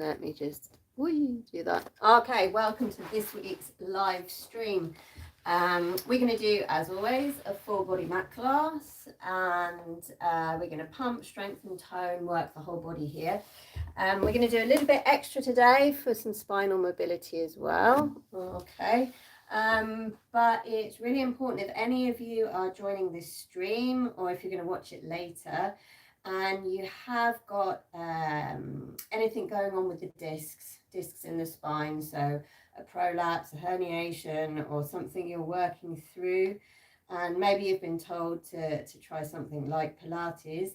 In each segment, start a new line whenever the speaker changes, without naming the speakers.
Let me just do that. Okay, welcome to this week's live stream. We're going to do, as always, a full body mat class, and we're going to pump, strengthen, tone, work the whole body here. We're going to do a little bit extra today for some spinal mobility as well. Okay. But it's really important, if any of you are joining this stream or if you're going to watch it later and you have got anything going on with the discs in the spine, so a prolapse, a herniation, or something you're working through, and maybe you've been told to try something like Pilates,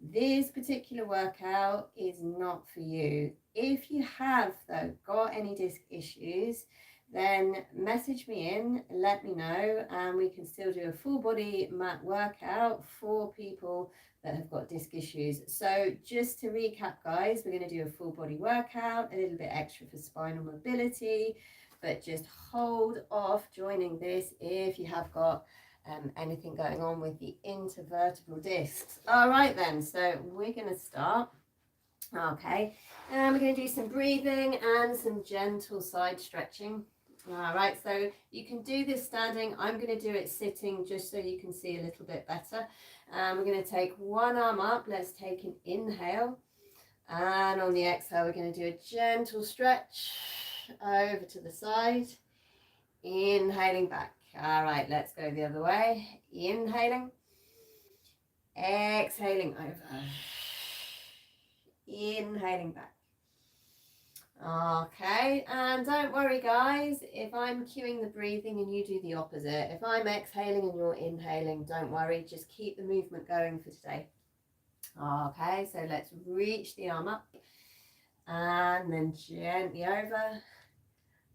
this particular workout is not for you. If you have, though, got any disc issues, then message me in, let me know, and we can still do a full body mat workout for people that have got disc issues. So just to recap, guys, we're going to do a full body workout, a little bit extra for spinal mobility, but just hold off joining this if you have got anything going on with the intervertebral discs. All right then, so we're going to start. Okay, and we're going to do some breathing and some gentle side stretching. All right, so you can do this standing. I'm going to do it sitting just so you can see a little bit better. We're going to take one arm up. Let's take an inhale, and on the exhale we're going to do a gentle stretch over to the side, inhaling back. All right, let's go the other way. Inhaling, exhaling over, inhaling back. Okay, and don't worry, guys, if I'm cueing the breathing and you do the opposite, if I'm exhaling and you're inhaling, don't worry, just keep the movement going for today. Okay, so let's reach the arm up and then gently over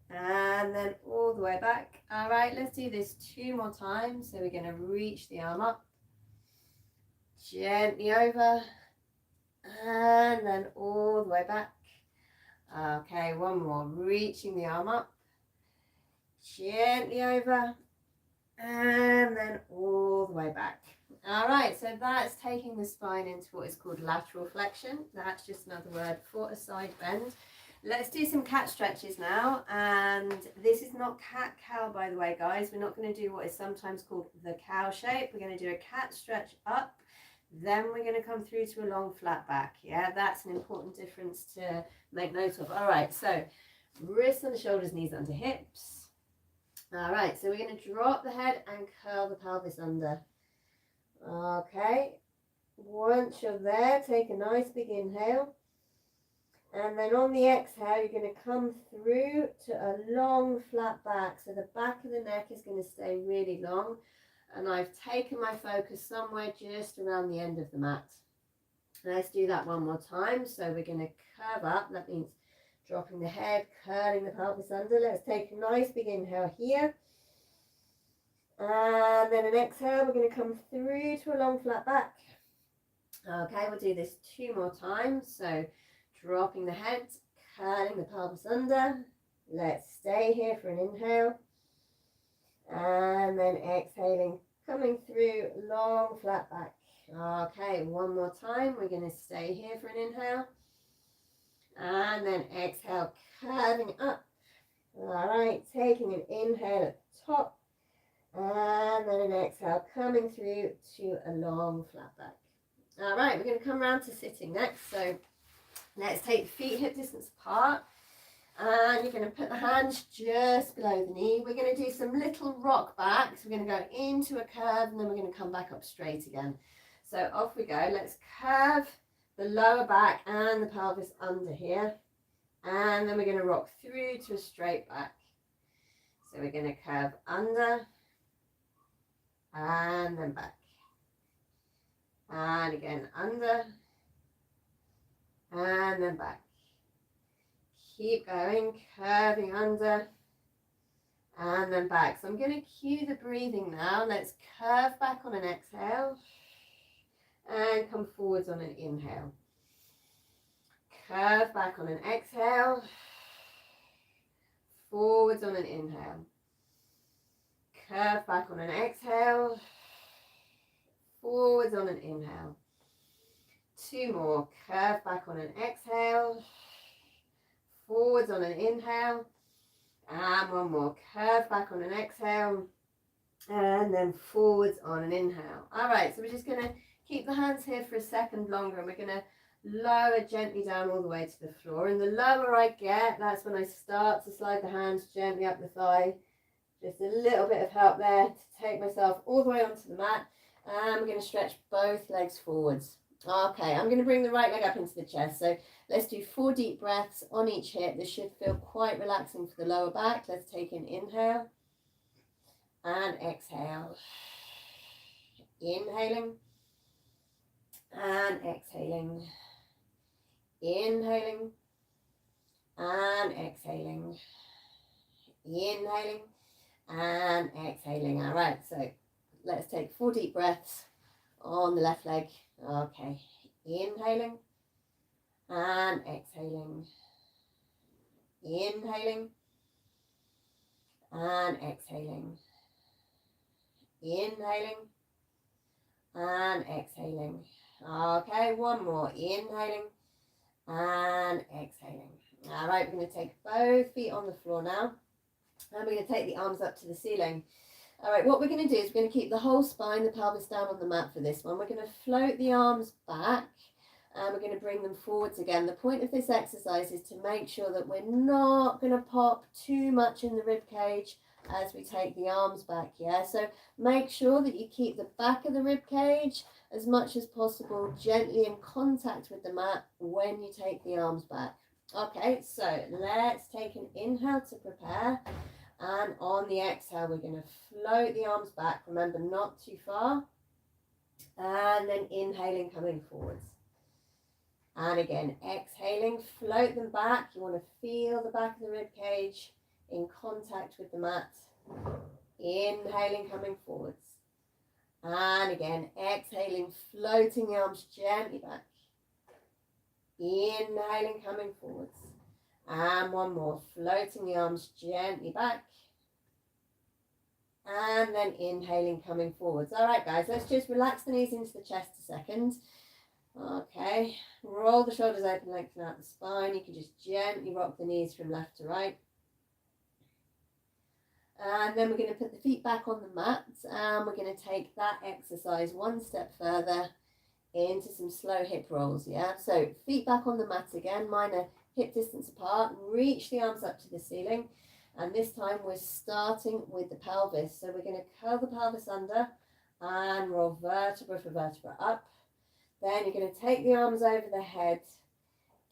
and then all the way back. All right, let's do this 2 more times. So we're going to reach the arm up, gently over, and then all the way back. Okay, one more, reaching the arm up, gently over, and then all the way back. All right, so that's taking the spine into what is called lateral flexion. That's just another word for a side bend. Let's do some cat stretches now, and this is not cat-cow, by the way, guys. We're not going to do what is sometimes called the cow shape. We're going to do a cat stretch up, then we're going to come through to a long flat back. Yeah, that's an important difference to make note of. All right, so wrists on the shoulders, knees under hips. All right, so we're going to drop the head and curl the pelvis under. Okay, once you're there, take a nice big inhale. And then on the exhale, you're going to come through to a long flat back. So the back of the neck is going to stay really long. And I've taken my focus somewhere just around the end of the mat. Let's do that one more time. So we're going to curve up. That means dropping the head, curling the pelvis under. Let's take a nice big inhale here. And then an exhale, we're going to come through to a long flat back. Okay, we'll do this 2 more times. So dropping the head, curling the pelvis under. Let's stay here for an inhale. And then exhaling, coming through, long flat back. Okay, one more time. We're going to stay here for an inhale. And then exhale, curving up. All right, taking an inhale at the top. And then an exhale, coming through to a long flat back. All right, we're going to come around to sitting next. So let's take the feet hip distance apart. And you're going to put the hands just below the knee. We're going to do some little rock backs. We're going to go into a curve and then we're going to come back up straight again. So off we go. Let's curve the lower back and the pelvis under here. And then we're going to rock through to a straight back. So we're going to curve under and then back. And again under and then back. Keep going, curving under and then back. So I'm going to cue the breathing now. Let's curve back on an exhale and come forwards on an inhale. Curve back on an exhale, forwards on an inhale. Curve back on an exhale, forwards on an inhale. 2 more, curve back on an exhale, forwards on an inhale. And one more. Curve back on an exhale. And then forwards on an inhale. All right, so we're just going to keep the hands here for a second longer, and we're going to lower gently down all the way to the floor. And the lower I get, that's when I start to slide the hands gently up the thigh. Just a little bit of help there to take myself all the way onto the mat. And we're going to stretch both legs forwards. Okay, I'm going to bring the right leg up into the chest. So let's do 4 deep breaths on each hip. This should feel quite relaxing for the lower back. Let's take an inhale and exhale. Inhaling and exhaling. Inhaling and exhaling. Inhaling and exhaling. All right, so let's take 4 deep breaths on the left leg. Okay, inhaling and exhaling. Inhaling and exhaling. Inhaling and exhaling. Okay, one more. Inhaling and exhaling. All right, we're going to take both feet on the floor now, and we're going to take the arms up to the ceiling. All right, what we're going to do is we're going to keep the whole spine, the pelvis down on the mat for this one. We're going to float the arms back, and we're going to bring them forwards again. The point of this exercise is to make sure that we're not going to pop too much in the rib cage as we take the arms back, yeah? So make sure that you keep the back of the rib cage as much as possible gently in contact with the mat when you take the arms back. Okay, so let's take an inhale to prepare. And on the exhale, we're going to float the arms back. Remember, not too far. And then inhaling, coming forwards. And again, exhaling, float them back. You want to feel the back of the rib cage in contact with the mat. Inhaling, coming forwards. And again, exhaling, floating the arms gently back. Inhaling, coming forwards. And one more, floating the arms gently back. And then inhaling, coming forwards. All right, guys, let's just relax the knees into the chest a second. Okay, roll the shoulders open, lengthen out the spine. You can just gently rock the knees from left to right. And then we're going to put the feet back on the mat, and we're going to take that exercise one step further into some slow hip rolls, yeah? So feet back on the mat again, mine are hip distance apart. Reach the arms up to the ceiling, and this time we're starting with the pelvis. So we're going to curl the pelvis under and roll vertebra for vertebra up. Then you're going to take the arms over the head,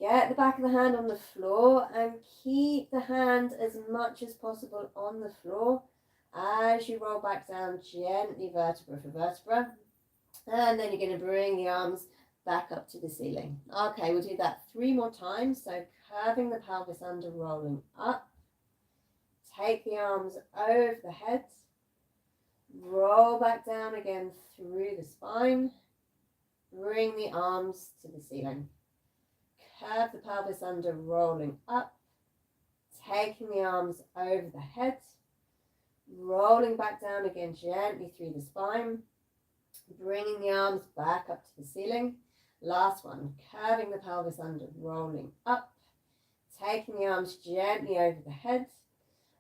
get the back of the hand on the floor, and keep the hand as much as possible on the floor as you roll back down gently, vertebra for vertebra. And then you're going to bring the arms back up to the ceiling. Okay, we'll do that 3 more times. So curving the pelvis under, rolling up. Take the arms over the head. Roll back down again through the spine. Bring the arms to the ceiling. Curve the pelvis under, rolling up. Taking the arms over the head. Rolling back down again gently through the spine. Bringing the arms back up to the ceiling. Last one, curving the pelvis under, rolling up. Taking the arms gently over the head.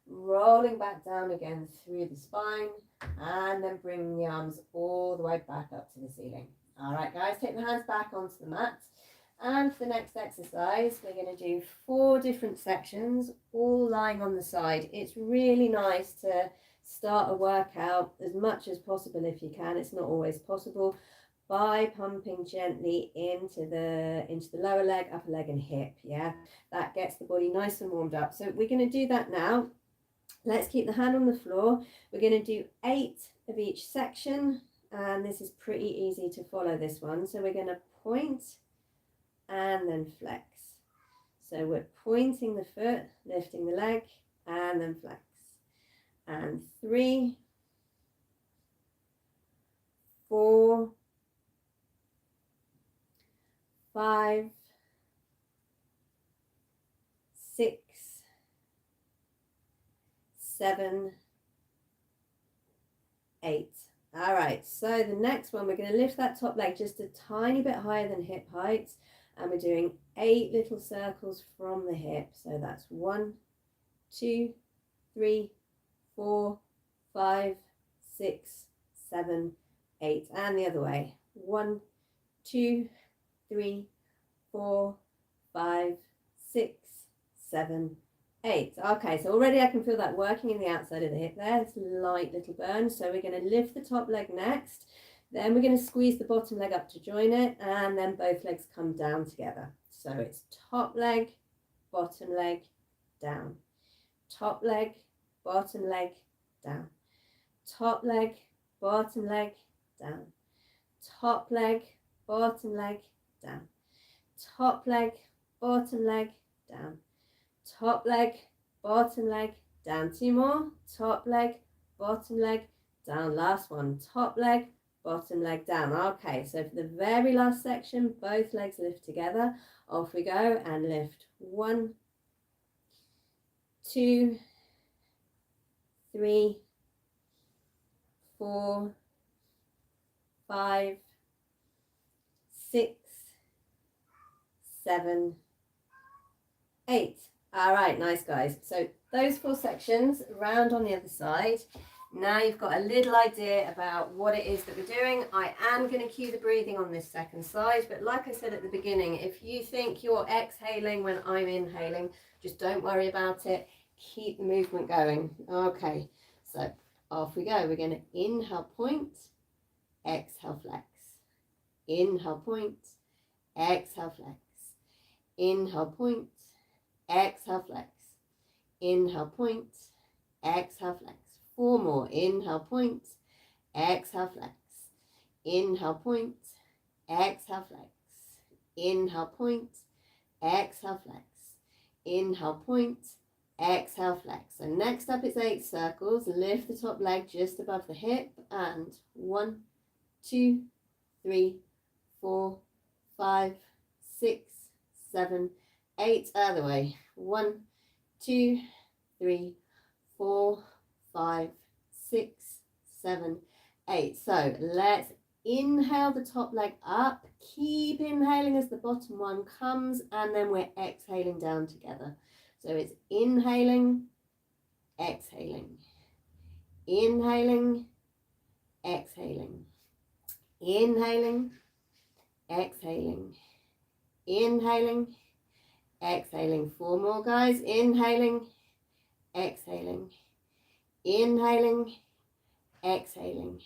Rolling back down again through the spine. And then bringing the arms all the way back up to the ceiling. All right, guys, take the hands back onto the mat. And for the next exercise, we're going to do 4 different sections, all lying on the side. It's really nice to start a workout as much as possible if you can. It's not always possible, by pumping gently into the lower leg, upper leg and hip. Yeah, that gets the body nice and warmed up. So we're going to do that now. Let's keep the hand on the floor. We're going to do 8 of each section, and this is pretty easy to follow, this one. So we're going to point and then flex. So we're pointing the foot, lifting the leg, and then flex. And 3, 4, 5, 6, 7, 8. All right, so the next one, we're going to lift that top leg just a tiny bit higher than hip height, And we're doing 8 little circles from the hip. So that's 1, 2, 3, 4, 5, 6, 7, 8. And the other way. 1, 2, 3, 4, 5, 6, 7, 8. Okay, so already I can feel that working in the outside of the hip there. It's a light little burn. So we're going to lift the top leg next. Then we're going to squeeze the bottom leg up to join it, and then both legs come down together. So it's top leg, bottom leg, down. Top leg, bottom leg, down. Top leg, bottom leg, down. Top leg, bottom leg, down. Top leg, bottom leg, down. Top leg, bottom leg, down. 2 more. Top leg, bottom leg, down. Last one. Top leg, bottom leg, down. Okay, so for the very last section, both legs lift together. Off we go and lift. 1, 2, 3, 4, 5, 6, 7, 8. All right, nice guys. So those 4 sections, round on the other side. Now you've got a little idea about what it is that we're doing. I am going to cue the breathing on this second side, but like I said at the beginning, if you think you're exhaling when I'm inhaling, just don't worry about it. Keep the movement going. Okay, so off we go. We're going to inhale, point, exhale, flex. Inhale, point, exhale, flex. Inhale, point, exhale, flex. Inhale, point, exhale, flex. 4 more. Inhale, point, exhale, flex. Inhale, point, exhale, flex. Inhale, point, exhale, flex. Inhale, point, exhale, flex. So next up is 8 circles. Lift the top leg just above the hip, and 1, 2, 3, 4, 5, 6, 7, 8. Other way. 1, 2, 3, 4, 5, 6, 7, 8. So let's inhale the top leg up. Keep inhaling as the bottom one comes, and then we're exhaling down together. So it's inhaling, exhaling, inhaling, exhaling, inhaling, exhaling, inhaling, exhaling. 4 more guys. Inhaling, exhaling, inhaling, exhaling,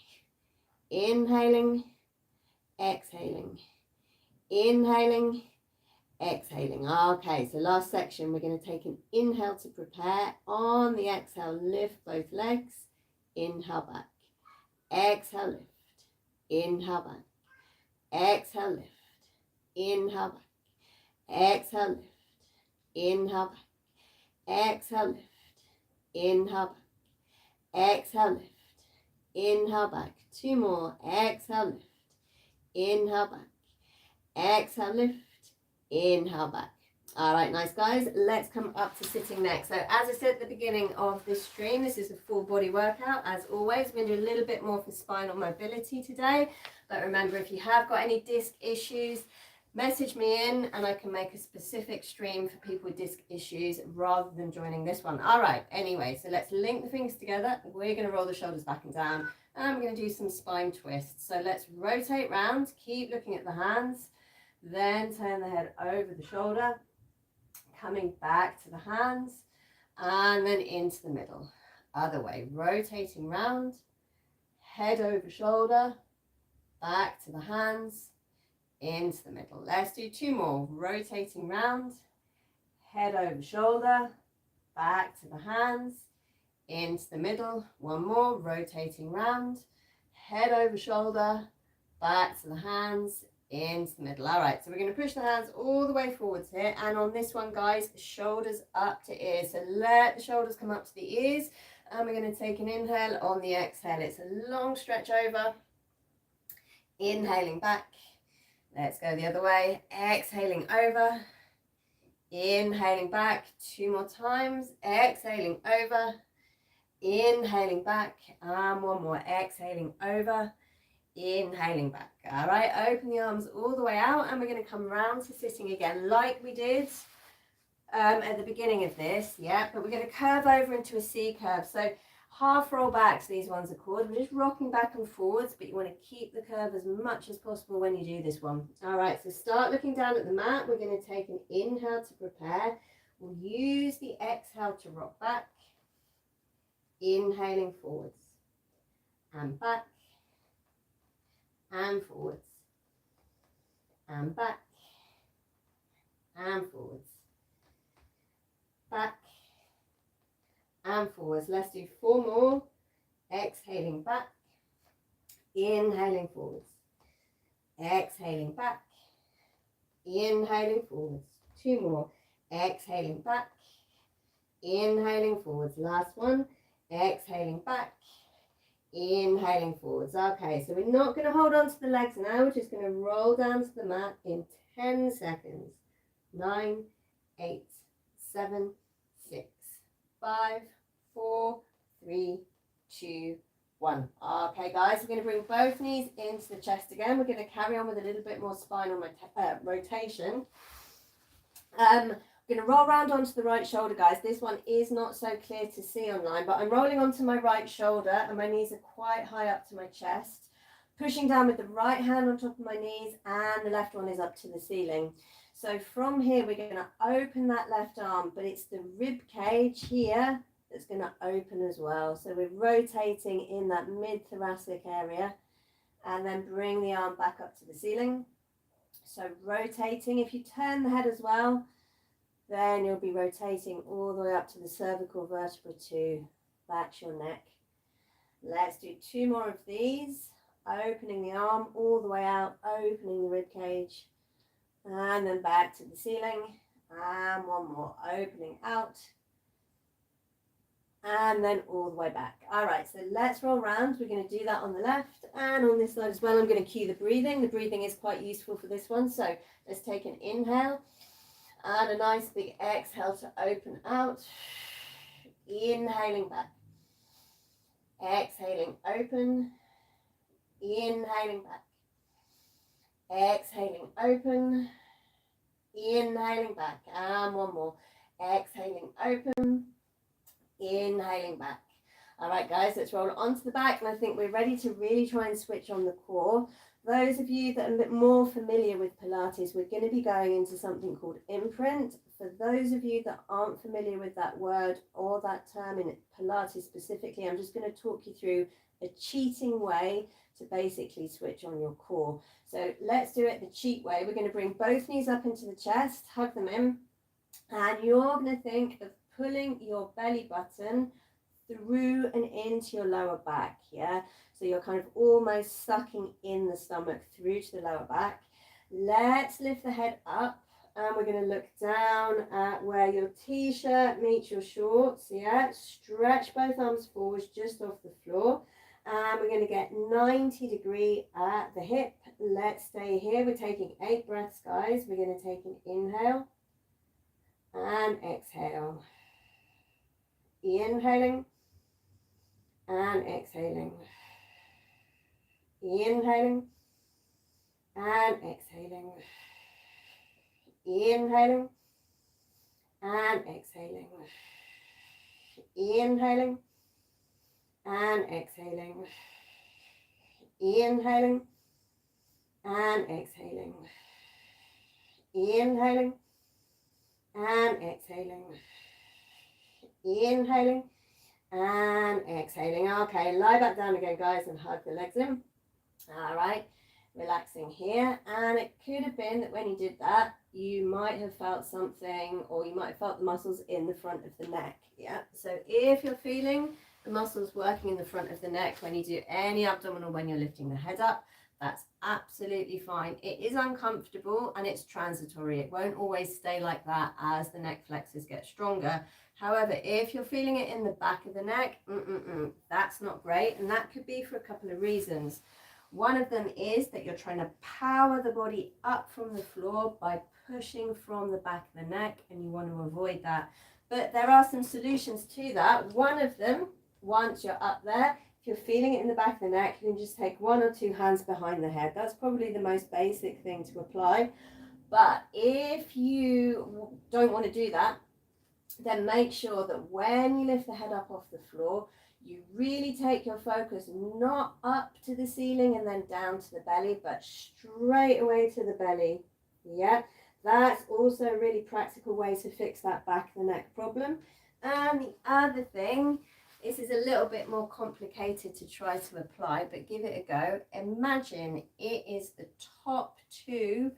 inhaling, exhaling, inhaling, exhaling. Okay, so last section, we're going to take an inhale to prepare. On the exhale, lift both legs. Inhale, back. Exhale, lift. Inhale, back. Exhale, lift. Inhale, back. Exhale, lift. Inhale, back. Exhale, lift. Inhale, back. Exhale, lift. Inhale, back. 2 more. Exhale, lift. Inhale, back. Exhale, lift. Inhale, back. All right, nice guys. Let's come up to sitting next. So as I said at the beginning of this stream, this is a full body workout. As always, we're going to do a little bit more for spinal mobility today. But remember, if you have got any disc issues, message me in and I can make a specific stream for people with disc issues rather than joining this one. All right, anyway, so let's link the fingers together. We're going to roll the shoulders back and down, and we're going to do some spine twists. So let's rotate round, keep looking at the hands, then turn the head over the shoulder, coming back to the hands, and then into the middle. Other way, rotating round, head over shoulder, back to the hands, into the middle. Let's do 2 more. Rotating round, head over shoulder, back to the hands, into the middle. 1 more. Rotating round, head over shoulder, back to the hands, into the middle. All right, so we're going to push the hands all the way forwards here, and on this one, guys, shoulders up to ears. So let the shoulders come up to the ears, and we're going to take an inhale. On the exhale, it's a long stretch over, inhaling back. Let's go the other way. Exhaling over, inhaling back. 2 more times. Exhaling over, inhaling back, and 1 more. Exhaling over, inhaling back. All right, open the arms all the way out, and we're going to come round to sitting again like we did at the beginning of this. Yeah, but we're going to curve over into a C curve. So half roll backs, these ones are called. We're just rocking back and forwards, but you want to keep the curve as much as possible when you do this one. All right, so start looking down at the mat. We're going to take an inhale to prepare. We'll use the exhale to rock back. Inhaling forwards and back and forwards and back and forwards, back and forwards. Let's do 4 more. Exhaling back, inhaling forwards, exhaling back, inhaling forwards. 2 more. Exhaling back, inhaling forwards. Last one. Exhaling back, inhaling forwards. Okay, so we're not going to hold on to the legs now. We're just going to roll down to the mat in 10 seconds. 9, 8, 7, 6, 5, 4, 3, 2, 1. Okay, guys, we're going to bring both knees into the chest again. We're going to carry on with a little bit more spinal rotation. I'm going to roll around onto the right shoulder, guys. This one is not so clear to see online, but I'm rolling onto my right shoulder and my knees are quite high up to my chest. Pushing down with the right hand on top of my knees, and the left one is up to the ceiling. So from here, we're going to open that left arm, but it's the rib cage here that's going to open as well. So we're rotating in that mid-thoracic area, and then bring the arm back up to the ceiling. So rotating. If you turn the head as well, then you'll be rotating all the way up to the cervical vertebra 2, back to your neck. Let's do 2 more of these. Opening the arm all the way out, opening the rib cage, and then back to the ceiling. And 1 more, opening out, and then all the way back. All right, so let's roll round. We're going to do that on the left and on this side as well. I'm going to cue the breathing. The breathing is quite useful for this one. So let's take an inhale. And a nice big exhale to open out. Inhaling back. Exhaling open. Inhaling back. Exhaling open. Inhaling back. And 1 more. Exhaling open. Inhaling back. All right, guys, let's roll it onto the back. And I think we're ready to really try and switch on the core. Those of you that are a bit more familiar with Pilates, we're going to be going into something called imprint. For those of you that aren't familiar with that word or that term in Pilates specifically, I'm just going to talk you through a cheating way to basically switch on your core. So let's do it the cheat way. We're going to bring both knees up into the chest, hug them in, and you're going to think of pulling your belly button through and into your lower back, yeah? So you're kind of almost sucking in the stomach through to the lower back. Let's lift the head up, and we're going to look down at where your t-shirt meets your shorts, yeah? Stretch both arms forwards just off the floor, and we're going to get 90-degree at the hip. Let's stay here. We're taking 8 breaths, guys. We're going to take an inhale and exhale. Inhaling and exhaling. Inhaling and exhaling. Inhaling and exhaling. Inhaling and exhaling. Inhaling and exhaling. Inhaling and exhaling. Inhaling and exhaling. Okay, lie back down again, guys, and hug the legs in. All right, relaxing here. And it could have been that when you did that, you might have felt something, or you might have felt the muscles in the front of the neck. Yeah, so if you're feeling the muscles working in the front of the neck when you do any abdominal, when you're lifting the head up, that's absolutely fine. It is uncomfortable and it's transitory. It won't always stay like that as the neck flexors get stronger. However, if you're feeling it in the back of the neck, that's not great. And that could be for a couple of reasons. One of them is that you're trying to power the body up from the floor by pushing from the back of the neck, and you want to avoid that. But there are some solutions to that. One of them, once you're up there, If you're feeling it in the back of the neck, you can just take 1 or 2 hands behind the head. That's probably the most basic thing to apply. But if you don't want to do that, then make sure that when you lift the head up off the floor, you really take your focus not up to the ceiling and then down to the belly, but straight away to the belly. Yeah, that's also a really practical way to fix that back of the neck problem. And the other thing, this is a little bit more complicated to try to apply, but give it a go. Imagine it is the top 2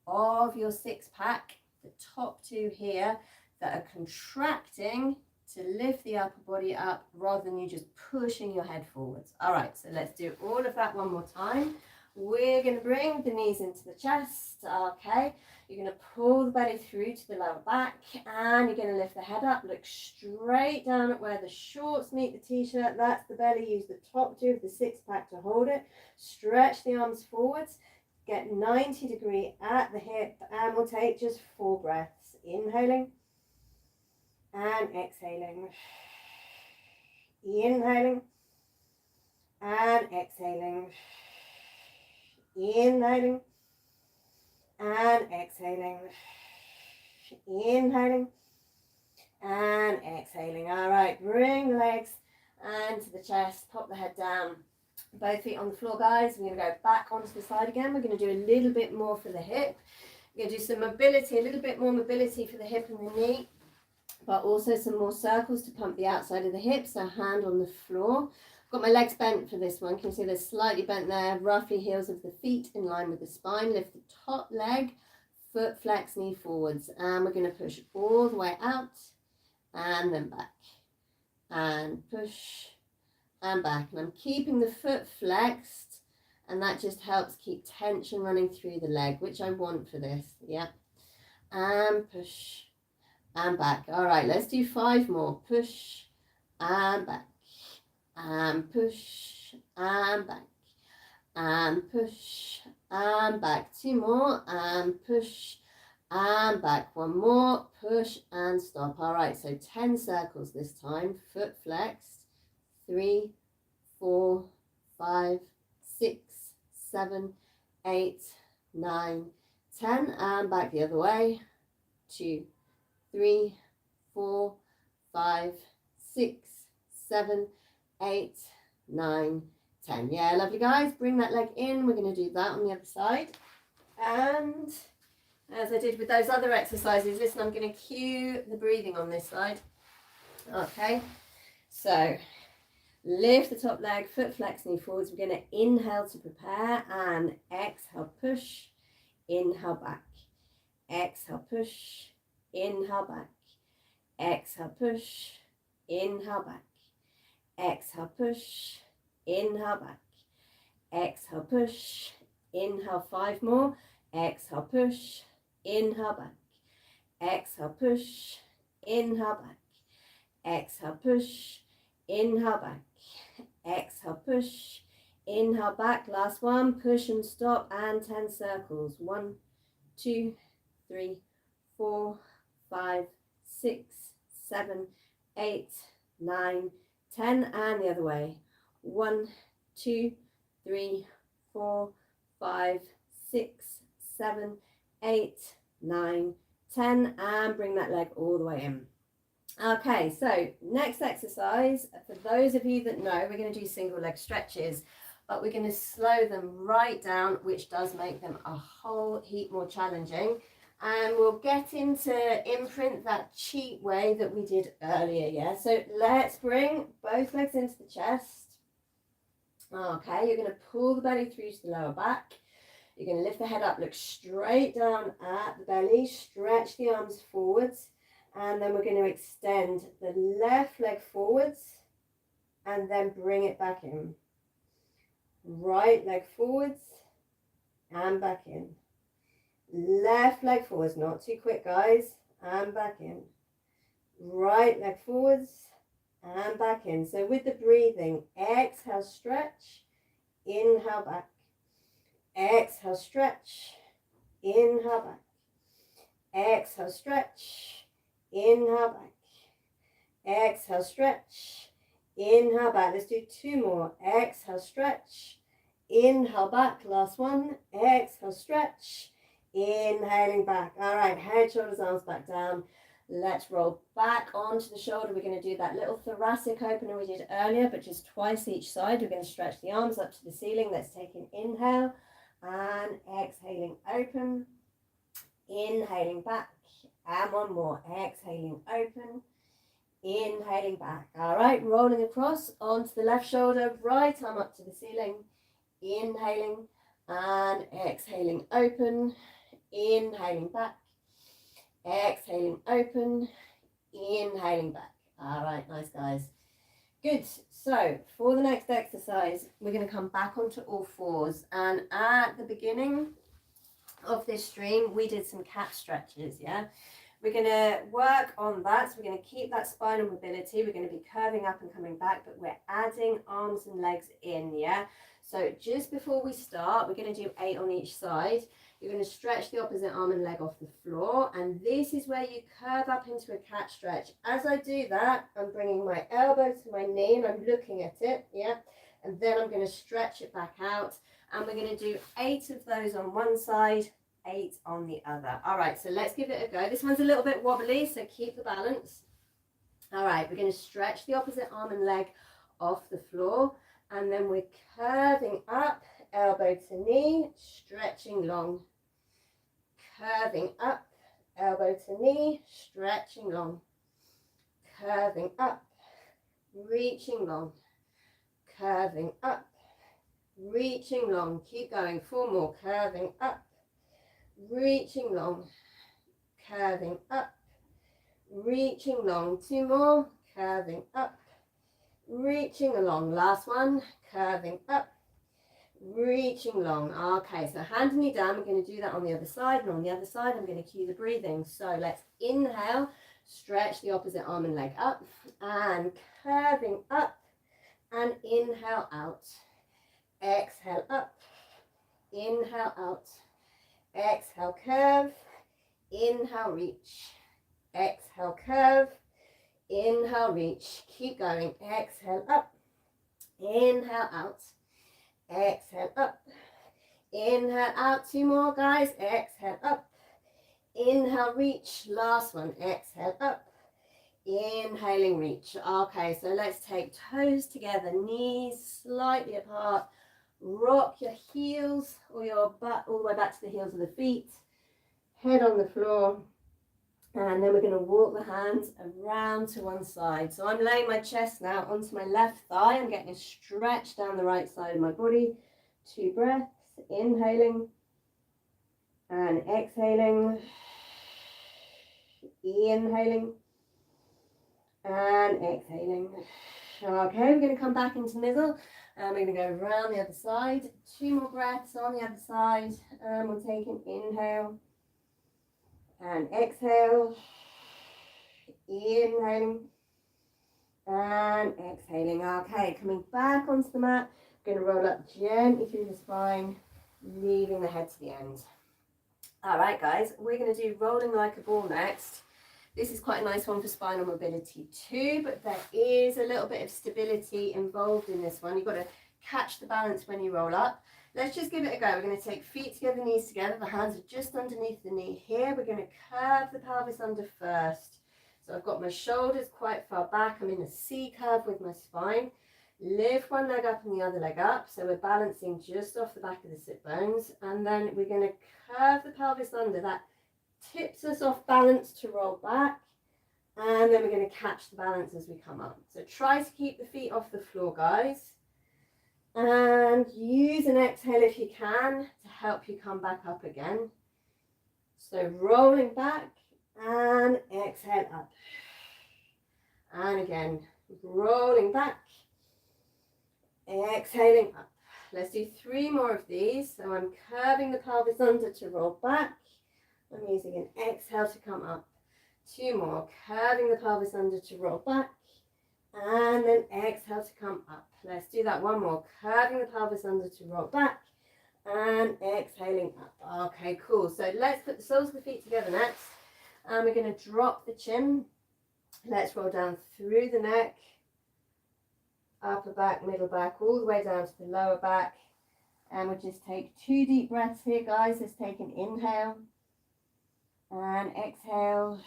of your 6-pack, the top 2 here, that are contracting to lift the upper body up rather than you just pushing your head forwards. All right, so let's do all of that one more time. We're going to bring the knees into the chest. Okay, you're going to pull the belly through to the lower back, and you're going to lift the head up. Look straight down at where the shorts meet the t-shirt. That's the belly. Use the top 2 of the 6-pack to hold it. Stretch the arms forwards. Get 90-degree at the hip, and we'll take just 4 breaths. Inhaling and exhaling. Inhaling and exhaling. Inhaling and exhaling. Inhaling and exhaling. All right, bring the legs and to the chest, pop the head down. Both feet on the floor, guys. We're going to go back onto the side again. We're going to do a little bit more for the hip. We're going to do some mobility, a little bit more mobility for the hip and the knee, but also some more circles to pump the outside of the hips. So hand on the floor. I've got my legs bent for this one. Can you see they're slightly bent there? Roughly heels of the feet in line with the spine. Lift the top leg, foot flex, knee forwards. And we're going to push all the way out and then back. And push and back. And I'm keeping the foot flexed, and that just helps keep tension running through the leg, which I want for this. Yeah. And push and back. All right, let's do 5 more. Push and back, and push and back, and push and back. 2 more, and push and back. 1 more, push and stop. All right, so 10 circles this time. Foot flexed. 3, 4, 5, 6, 7, 8, 9, 10, and back the other way. 2, 3, 4, 5, 6, 7, 8, 9, 10. Yeah, lovely, guys. Bring that leg in. We're going to do that on the other side. And as I did with those other exercises, listen, I'm going to cue the breathing on this side. Okay, so lift the top leg, foot flex, knee forwards. We're going to inhale to prepare and exhale, push, inhale back, exhale, push, inhale back, exhale, push, inhale back, exhale, push, inhale back, exhale, push, inhale. 5 more, exhale, push, inhale back, exhale, push, inhale back, exhale, push, inhale back, exhale, push, inhale back. Last one, push and stop, and 10 circles. 1, 2, 3, 4, 5, 6, 7, 8, 9, 10, and the other way. 1, 2, 3, 4, 5, 6, 7, 8, 9, 10, and bring that leg all the way in. Okay, so next exercise, for those of you that know, we're going to do single leg stretches, but we're going to slow them right down, which does make them a whole heap more challenging. And we'll get into imprint that cheat way that we did earlier, yeah? So let's bring both legs into the chest. Okay, you're going to pull the belly through to the lower back. You're going to lift the head up, look straight down at the belly, stretch the arms forwards, and then we're going to extend the left leg forwards and then bring it back in. Right leg forwards and back in. Left leg forwards, not too quick, guys, and back in. Right leg forwards and back in. So with the breathing, exhale, stretch, inhale back. Exhale, stretch, inhale back. Exhale, stretch, inhale back. Exhale, stretch, Inhale back. Let's do 2 more. Exhale, stretch. Inhale back. Last one. Exhale, stretch. Inhaling back. All right, head, shoulders, arms back down. Let's roll back onto the shoulder. We're going to do that little thoracic opener we did earlier, but just twice each side. We're going to stretch the arms up to the ceiling. Let's take an inhale and exhaling open. Inhaling back. And one more. Exhaling open. Inhaling back. All right, rolling across onto the left shoulder. Right arm up to the ceiling. Inhaling and exhaling open. Inhaling back. Exhaling open, inhaling back. All right, nice guys. Good. So for the next exercise, we're going to come back onto all fours. And at the beginning of this stream, we did some cat stretches, yeah? We're going to work on that. So we're going to keep that spinal mobility. We're going to be curving up and coming back, but we're adding arms and legs in, yeah? So just before we start, we're going to do 8 on each side. You're going to stretch the opposite arm and leg off the floor, and this is where you curve up into a cat stretch. As I do that, I'm bringing my elbow to my knee and I'm looking at it, yeah, and then I'm going to stretch it back out, and we're going to do 8 of those on one side, 8 on the other. All right, so let's give it a go. This one's a little bit wobbly, so keep the balance. All right, we're going to stretch the opposite arm and leg off the floor, and then we're curving up, elbow to knee, stretching long. Curving up, elbow to knee, stretching long. Curving up, reaching long. Curving up, reaching long. Keep going. 4 more. Curving up, reaching long. Curving up, reaching long. 2 more. Curving up, reaching along. Last one. Curving up, reaching long. Okay, so hand and knee down. We're going to do that on the other side, and on the other side I'm going to cue the breathing. So let's inhale, stretch the opposite arm and leg up, and curving up, and inhale out. Exhale up, inhale out. Exhale, curve. Inhale, reach. Exhale, curve. Inhale, reach. Keep going. Exhale up, inhale out. Exhale up, inhale out. 2 more guys. Exhale up, inhale, reach. Last one. Exhale up, inhaling, reach. Okay, so let's take toes together, knees slightly apart. Rock your heels or your butt all the way back to the heels of the feet. Head on the floor. And then we're going to walk the hands around to one side. So I'm laying my chest now onto my left thigh. I'm getting a stretch down the right side of my body. 2 breaths. Inhaling and exhaling. Inhaling and exhaling. Okay, we're going to come back into middle. And we're going to go around the other side. 2 more breaths on the other side. And we'll take an inhale. And exhale, inhaling, and exhaling. Okay, coming back onto the mat. Going to roll up gently through the spine, leaving the head to the end. All right, guys, we're going to do rolling like a ball next. This is quite a nice one for spinal mobility too, but there is a little bit of stability involved in this one. You've got to catch the balance when you roll up. Let's just give it a go. We're going to take feet together, knees together. The hands are just underneath the knee here. We're going to curve the pelvis under first. So I've got my shoulders quite far back. I'm in a C curve with my spine. Lift one leg up and the other leg up. So we're balancing just off the back of the sit bones. And then we're going to curve the pelvis under. That tips us off balance to roll back. And then we're going to catch the balance as we come up. So try to keep the feet off the floor, guys. And use an exhale if you can to help you come back up again. So rolling back and exhale up. And again, rolling back, exhaling up. Let's do 3 more of these. So I'm curving the pelvis under to roll back. I'm using an exhale to come up. 2 more, curving the pelvis under to roll back. And then exhale to come up. Let's do that 1 more. Curving the pelvis under to roll back. And exhaling up. Okay, cool. So let's put the soles of the feet together next. And we're going to drop the chin. Let's roll down through the neck. upper back, middle back, all the way down to the lower back. And we'll just take 2 deep breaths here, guys. Let's take an inhale and exhale.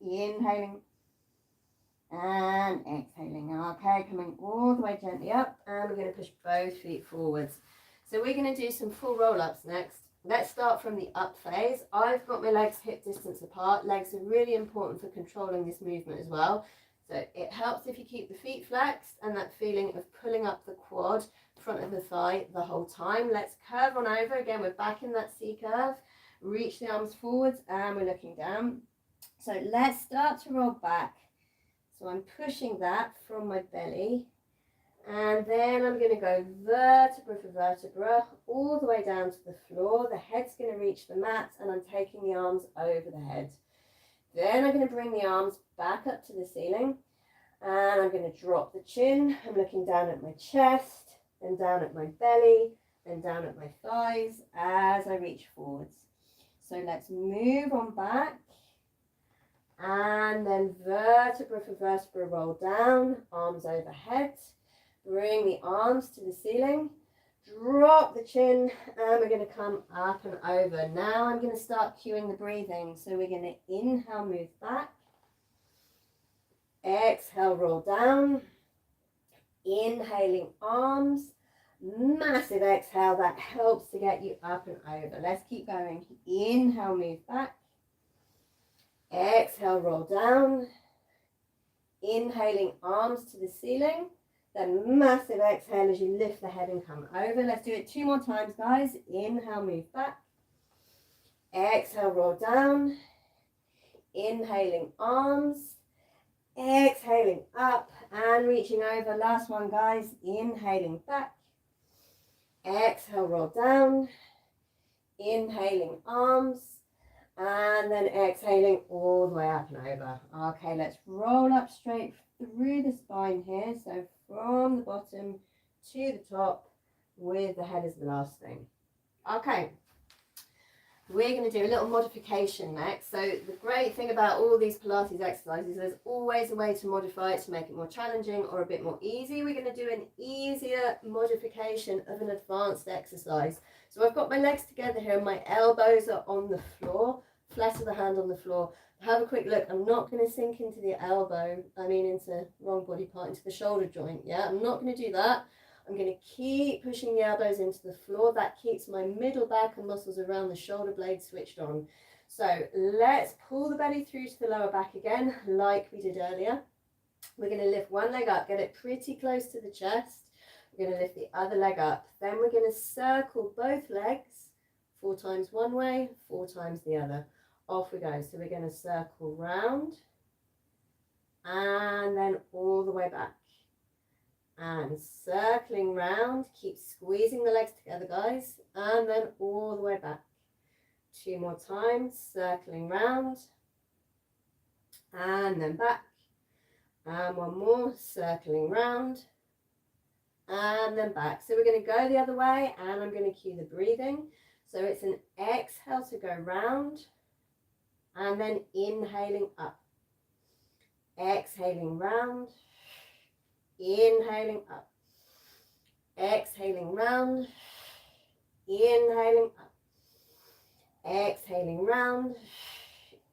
Inhaling and exhaling. Okay, coming all the way gently up, and we're going to push both feet forwards. So we're going to do some full roll-ups next. Let's start from the up phase. I've got my legs hip distance apart. Legs are really important for controlling this movement as well. So it helps if you keep the feet flexed and that feeling of pulling up the quad, front of the thigh the whole time. Let's curve on over. Again, we're back in that C curve. Reach the arms forwards and we're looking down. So let's start to roll back. So I'm pushing that from my belly, and then I'm going to go vertebra for vertebra all the way down to the floor. The head's going to reach the mat, and I'm taking the arms over the head. Then I'm going to bring the arms back up to the ceiling, and I'm going to drop the chin. I'm looking down at my chest, then down at my belly, then down at my thighs as I reach forwards. So let's move on back. And then vertebra for vertebra, roll down, arms overhead. Bring the arms to the ceiling. Drop the chin, and we're going to come up and over. Now I'm going to start cueing the breathing. So we're going to inhale, move back. Exhale, roll down. Inhaling arms. Massive exhale. That helps to get you up and over. Let's keep going. Inhale, move back. Exhale, roll down. Inhaling arms to the ceiling. Then massive exhale as you lift the head and come over. Let's do it 2 more times, guys. Inhale, move back. Exhale, roll down. Inhaling arms. Exhaling up and reaching over. Last one, guys. Inhaling back. Exhale, roll down. Inhaling arms. And then exhaling all the way up and over. Okay, let's roll up straight through the spine here. So from the bottom to the top with the head as the last thing. Okay, we're going to do a little modification next. So the great thing about all these Pilates exercises, there's always a way to modify it to make it more challenging or a bit more easy. We're going to do an easier modification of an advanced exercise. So I've got my legs together here, my elbows are on the floor, flat of the hand on the floor. Have a quick look. I'm not going to sink into the elbow, into wrong body part, into the shoulder joint. Yeah, I'm not going to do that. I'm going to keep pushing the elbows into the floor. That keeps my middle back and muscles around the shoulder blade switched on. So let's pull the belly through to the lower back again, like we did earlier. We're going to lift one leg up, get it pretty close to the chest. We're going to lift the other leg up. Then we're going to circle both legs 4 times one way, 4 times the other. Off we go. So we're going to circle round and then all the way back. And circling round, keep squeezing the legs together, guys, and then all the way back. 2 more times, circling round and then back. And 1 more, circling round and then back. So we're going to go the other way, and I'm going to cue the breathing. So it's an exhale to go round and then inhaling up. Exhaling round. Inhaling up, exhaling round, inhaling up, exhaling round,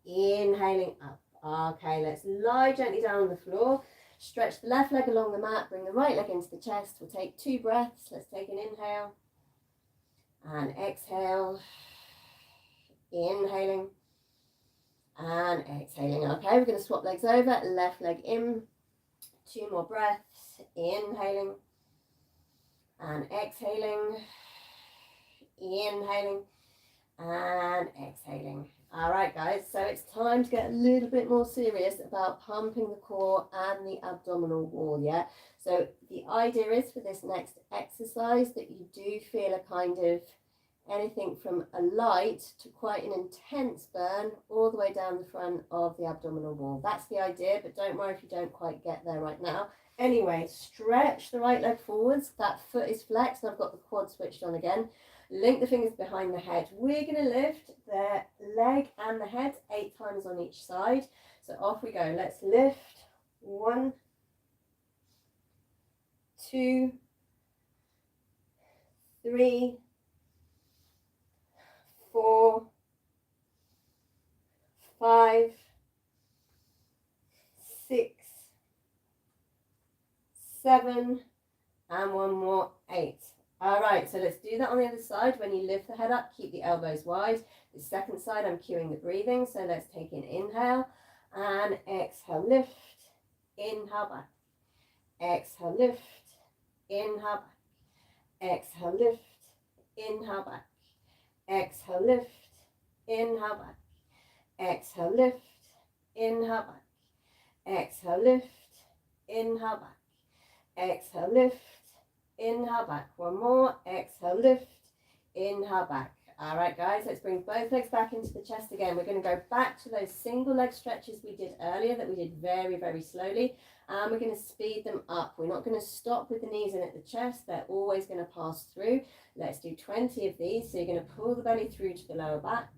inhaling up. Okay, let's lie gently down on the floor. Stretch the left leg along the mat, bring the right leg into the chest. We'll take 2 breaths. Let's take an inhale and exhale, inhaling and exhaling. Okay, we're going to swap legs over, left leg in. 2 more breaths, inhaling and exhaling, inhaling and exhaling. All right, guys, so it's time to get a little bit more serious about pumping the core and the abdominal wall, yeah? So the idea is for this next exercise that you do feel a kind of anything from a light to quite an intense burn all the way down the front of the abdominal wall. That's the idea, but don't worry if you don't quite get there right now. Anyway, stretch the right leg forwards. That foot is flexed, and I've got the quad switched on again. Link the fingers behind the head. We're going to lift the leg and the head 8 times on each side. So off we go. Let's lift. 1, 2, 3, 4, 5, 6, 7, and one more, 8. All right, so let's do that on the other side. When you lift the head up, keep the elbows wide. The second side, I'm cueing the breathing. So let's take an inhale and exhale, lift, inhale back. Exhale, lift, inhale back. Exhale, lift, inhale back. Exhale, lift, inhale back. Exhale, lift, inhale back. Exhale, lift, inhale back. Exhale, lift, inhale back. One more. Exhale, lift, inhale back. All right, guys, let's bring both legs back into the chest again. We're going to go back to those single leg stretches we did earlier that we did very, very slowly. And we're going to speed them up. We're not going to stop with the knees in at the chest. They're always going to pass through. Let's do 20 of these. So you're going to pull the belly through to the lower back.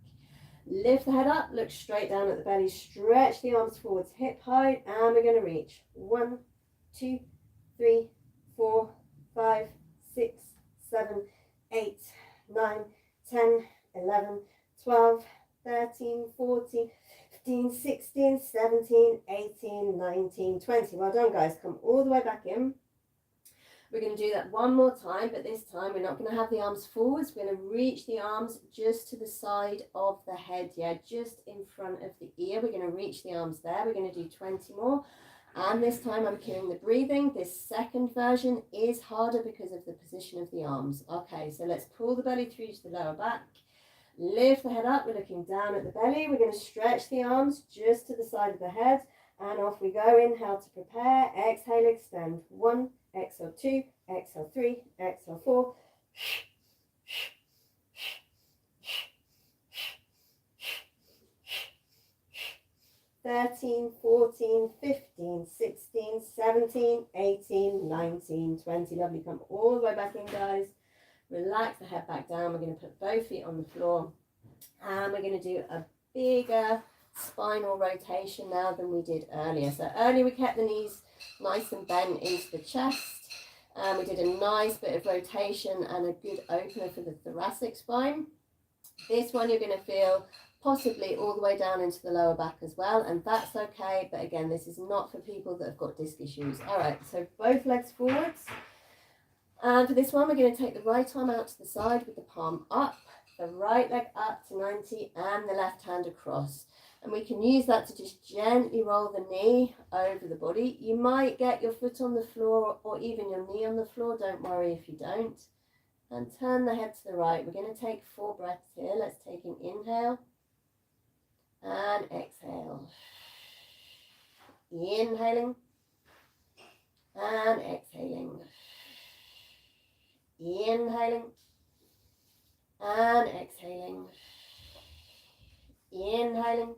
Lift the head up, look straight down at the belly, stretch the arms forwards, hip height, and we're going to reach 1, 2, 3, 4, 5, 6, 7, 8, 9, 10, 11, 12, 13, 14, 15, 16, 17, 18, 19, 20. Well done, guys. Come all the way back in. We're going to do that one more time, but this time we're not going to have the arms forwards. We're going to reach the arms just to the side of the head, yeah, just in front of the ear. We're going to reach the arms there. We're going to do 20 more. And this time I'm cueing the breathing. This second version is harder because of the position of the arms. Okay, so let's pull the belly through to the lower back. Lift the head up. We're looking down at the belly. We're going to stretch the arms just to the side of the head. And off we go. Inhale to prepare. Exhale, extend. 1, exhale 2, exhale 3, exhale 4. 13, 14, 15, 16, 17, 18, 19, 20. Lovely. Come all the way back in, guys. Relax the head back down. We're going to put both feet on the floor. And we're going to do a bigger spinal rotation now than we did earlier. So earlier we kept the knees nice and bent into the chest. And we did a nice bit of rotation and a good opener for the thoracic spine. This one you're going to feel possibly all the way down into the lower back as well, and that's okay. But again, this is not for people that have got disc issues. All right, so both legs forwards. And for this one, we're going to take the right arm out to the side with the palm up, the right leg up to 90, and the left hand across. And we can use that to just gently roll the knee over the body. You might get your foot on the floor or even your knee on the floor. Don't worry if you don't. And turn the head to the right. We're going to take 4 breaths here. Let's take an inhale and exhale. Inhaling and exhaling. Inhaling and exhaling. Inhaling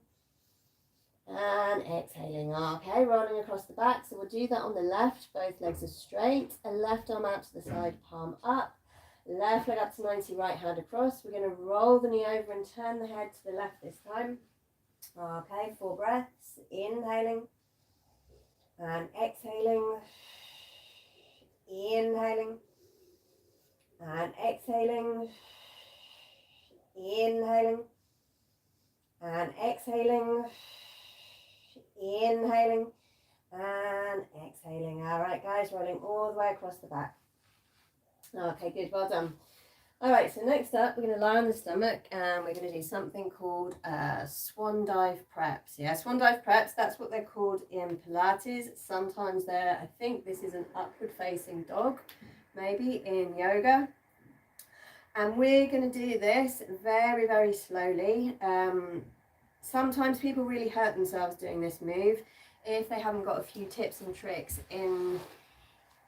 and exhaling. Okay, rolling across the back. So we'll do that on the left. Both legs are straight. And left arm out to the side, palm up. Left leg up to 90, right hand across. We're going to roll the knee over and turn the head to the left this time. Okay, 4 breaths. Inhaling and exhaling. Inhaling and exhaling. Inhaling and exhaling. Inhaling and exhaling. All right, guys, rolling all the way across the back. Okay, good, well done. All right, so next up, we're going to lie on the stomach and we're going to do something called swan dive preps. Yeah, swan dive preps, that's what they're called in Pilates. Sometimes they're, I think this is an upward facing dog, maybe in yoga. And we're going to do this very, very slowly. Sometimes people really hurt themselves doing this move if they haven't got a few tips and tricks in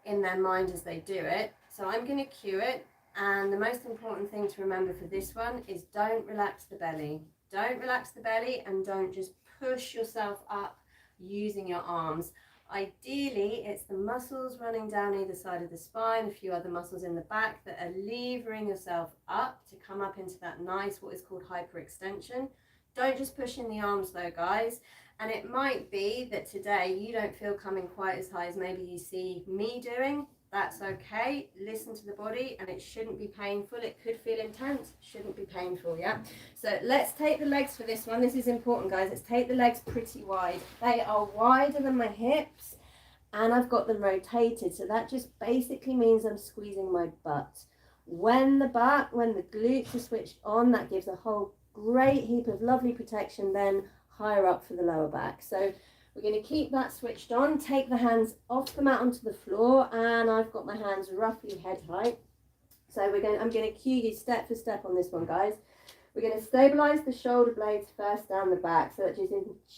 their mind as they do it. So I'm going to cue it, and the most important thing to remember for this one is don't relax the belly. Don't relax the belly and don't just push yourself up using your arms. Ideally, it's the muscles running down either side of the spine, a few other muscles in the back that are levering yourself up to come up into that nice, what is called hyperextension. Don't just push in the arms though, guys. And it might be that today you don't feel coming quite as high as maybe you see me doing. That's okay. Listen to the body, and it shouldn't be painful. It could feel intense, shouldn't be painful, yeah? So let's take the legs for this one. This is important, guys. Let's take the legs pretty wide. They are wider than my hips, and I've got them rotated. So that just basically means I'm squeezing my butt. When the glutes are switched on, that gives a whole great heap of lovely protection then higher up for the lower back. So we're going to keep that switched on. Take the hands off the mat onto the floor, and I've got my hands roughly head height. So I'm going to cue you step for step on this one, guys. We're going to stabilize the shoulder blades first down the back. So that's just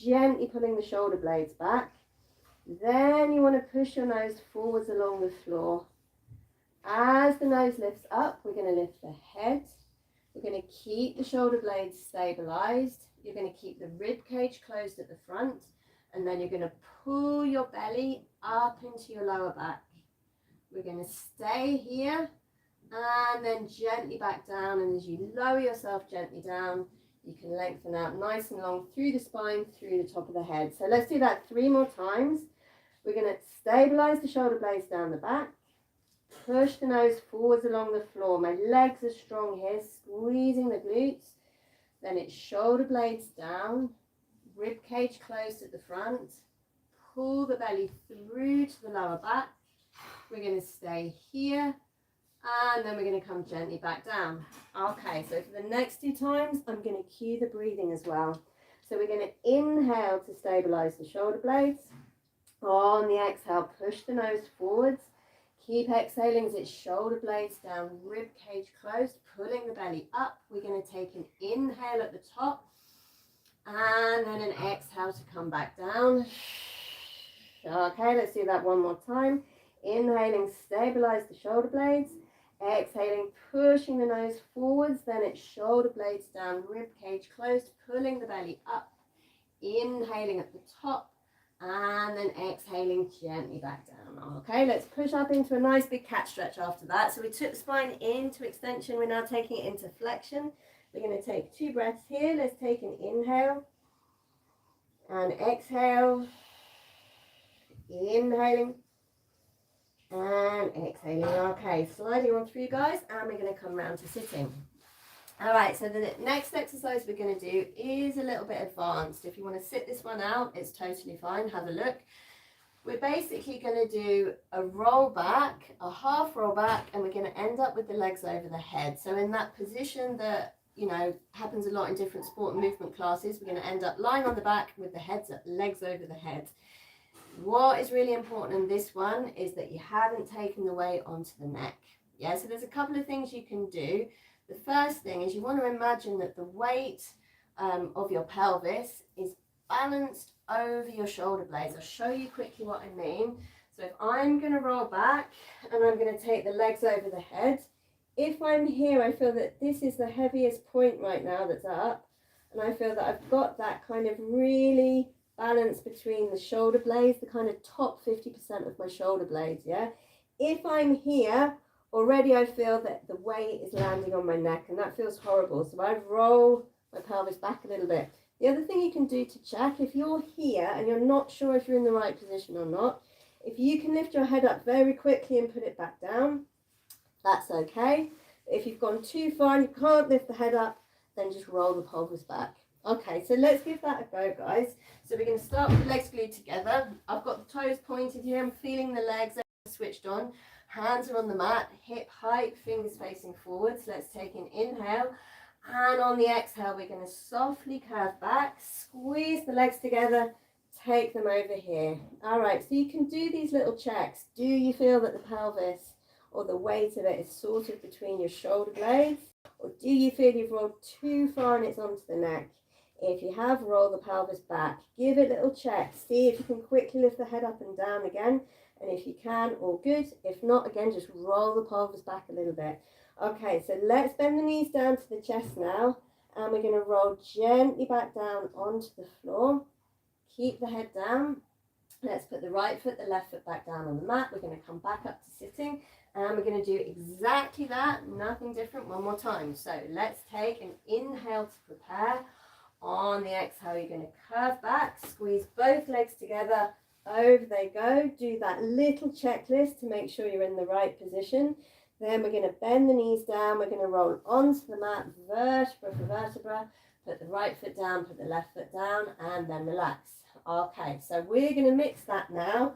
gently pulling the shoulder blades back. Then you want to push your nose forwards along the floor. As the nose lifts up, we're going to lift the head. We're going to keep the shoulder blades stabilized. You're going to keep the rib cage closed at the front. And then you're going to pull your belly up into your lower back. We're going to stay here and then gently back down. And as you lower yourself gently down, you can lengthen out nice and long through the spine, through the top of the head. So let's do that 3 more times. We're going to stabilize the shoulder blades down the back. Push the nose forwards along the floor. My legs are strong here, squeezing the glutes. Then it's shoulder blades down. Rib cage closed at the front. Pull the belly through to the lower back. We're going to stay here, and then we're going to come gently back down. Okay, so for the next 2 times, I'm going to cue the breathing as well. So we're going to inhale to stabilize the shoulder blades. On the exhale, push the nose forwards. Keep exhaling as it's shoulder blades down, rib cage closed, pulling the belly up. We're going to take an inhale at the top. And then an exhale to come back down. Okay, let's do that 1 more time. Inhaling, stabilize the shoulder blades. Exhaling, pushing the nose forwards. Then it's shoulder blades down, rib cage closed, pulling the belly up. Inhaling at the top. And then exhaling gently back down. Okay, let's push up into a nice big cat stretch after that. So we took the spine into extension. We're now taking it into flexion. We're going to take 2 breaths here. Let's take an inhale and exhale. Inhaling and exhaling. Okay, sliding on through, guys, and we're going to come round to sitting. All right, so the next exercise we're going to do is a little bit advanced. If you want to sit this one out, it's totally fine. Have a look. We're basically going to do a roll back, a half roll back, and we're going to end up with the legs over the head. So in that position that, you know, happens a lot in different sport and movement classes, we're going to end up lying on the back with the legs over the head. What is really important in this one is that you haven't taken the weight onto the neck. Yeah, so there's a couple of things you can do. The first thing is you want to imagine that the weight of your pelvis is balanced over your shoulder blades. I'll show you quickly what I mean. So if I'm going to roll back and I'm going to take the legs over the head, if I'm here, I feel that this is the heaviest point right now that's up, and I feel that I've got that kind of really balance between the shoulder blades, the kind of top 50% of my shoulder blades, yeah? If I'm here, already I feel that the weight is landing on my neck, and that feels horrible. So I roll my pelvis back a little bit. The other thing you can do to check, if you're here and you're not sure if you're in the right position or not, if you can lift your head up very quickly and put it back down, that's okay. If you've gone too far and you can't lift the head up, then just roll the pelvis back. Okay, so let's give that a go, guys. So we're going to start with the legs glued together. I've got the toes pointed here. I'm feeling the legs switched on. Hands are on the mat, hip height, fingers facing forwards. Let's take an inhale. And on the exhale, we're going to softly curve back, squeeze the legs together, take them over here. All right, so you can do these little checks. Do you feel that the pelvis or the weight of it is sort of between your shoulder blades? Or do you feel you've rolled too far and it's onto the neck? If you have, roll the pelvis back. Give it little checks. See if you can quickly lift the head up and down again. And if you can, all good. If not, again, just roll the pelvis back a little bit. Okay, so let's bend the knees down to the chest now. And we're going to roll gently back down onto the floor. Keep the head down. Let's put the right foot, the left foot back down on the mat. We're going to come back up to sitting. And we're going to do exactly that, nothing different, 1 more time. So let's take an inhale to prepare. On the exhale, you're going to curve back, squeeze both legs together, over they go. Do that little checklist to make sure you're in the right position. Then we're going to bend the knees down. We're going to roll onto the mat, vertebra for vertebra. Put the right foot down, put the left foot down, and then relax. Okay, so we're going to mix that now,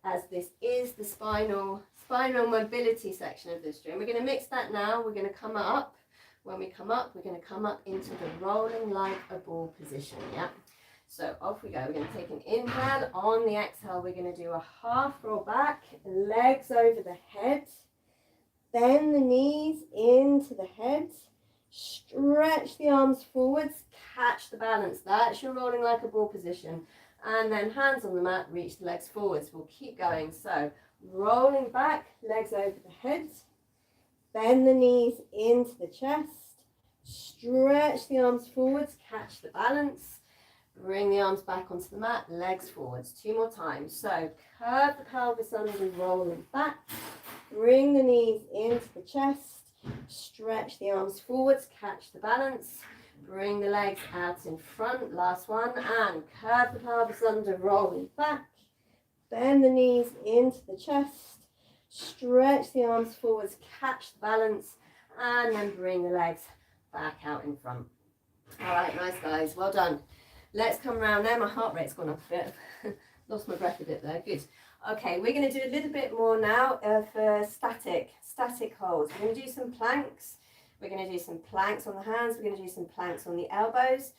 as this is the spinal mobility section of this stream. We're going to mix that now. We're going to come up. When we come up, we're going to come up into the rolling like a ball position. Yeah. So off we go. We're going to take an inhale. On the exhale, we're going to do a half roll back, legs over the head. Bend the knees into the head. Stretch the arms forwards. Catch the balance. That's your rolling like a ball position. And then hands on the mat, reach the legs forwards. We'll keep going. So rolling back, legs over the head. Bend the knees into the chest. Stretch the arms forwards. Catch the balance. Bring the arms back onto the mat, legs forwards. 2 more times. So curve the pelvis under, rolling back. Bring the knees into the chest. Stretch the arms forwards, catch the balance. Bring the legs out in front. Last one. And curve the pelvis under, rolling back. Bend the knees into the chest. Stretch the arms forwards, catch the balance. And then bring the legs back out in front. All right, nice guys. Well done. Let's come around now. My heart rate's gone up a bit. Lost my breath a bit there. Good. Okay, we're going to do a little bit more now for static holds. We're going to do some planks. We're going to do some planks on the hands. We're going to do some planks on the elbows.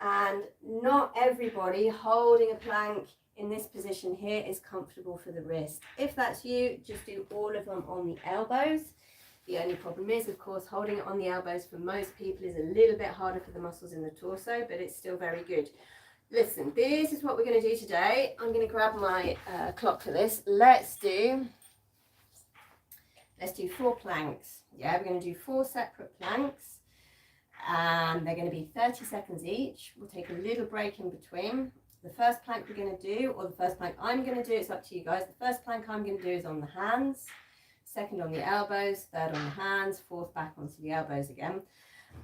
And not everybody holding a plank in this position here is comfortable for the wrist. If that's you, just do all of them on the elbows. The only problem is, of course, holding it on the elbows for most people is a little bit harder for the muscles in the torso, but it's still very good. Listen, this is what we're going to do today. I'm going to grab my clock for this. Let's do 4 planks. Yeah, we're going to do 4 separate planks, and they're going to be 30 seconds each. We'll take a little break in between. The first plank we're going to do, or the first plank I'm going to do, it's up to you guys. The first plank I'm going to do is on the hands. Second on the elbows, third on the hands, fourth back onto the elbows again.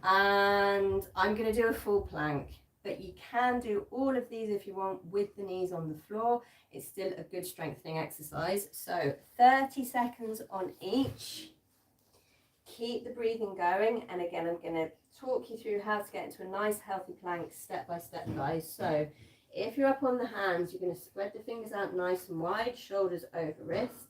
And I'm going to do a full plank, but you can do all of these if you want with the knees on the floor. It's still a good strengthening exercise. So 30 seconds on each. Keep the breathing going. And again, I'm going to talk you through how to get into a nice healthy plank step by step, guys. So if you're up on the hands, you're going to spread the fingers out nice and wide, shoulders over wrists.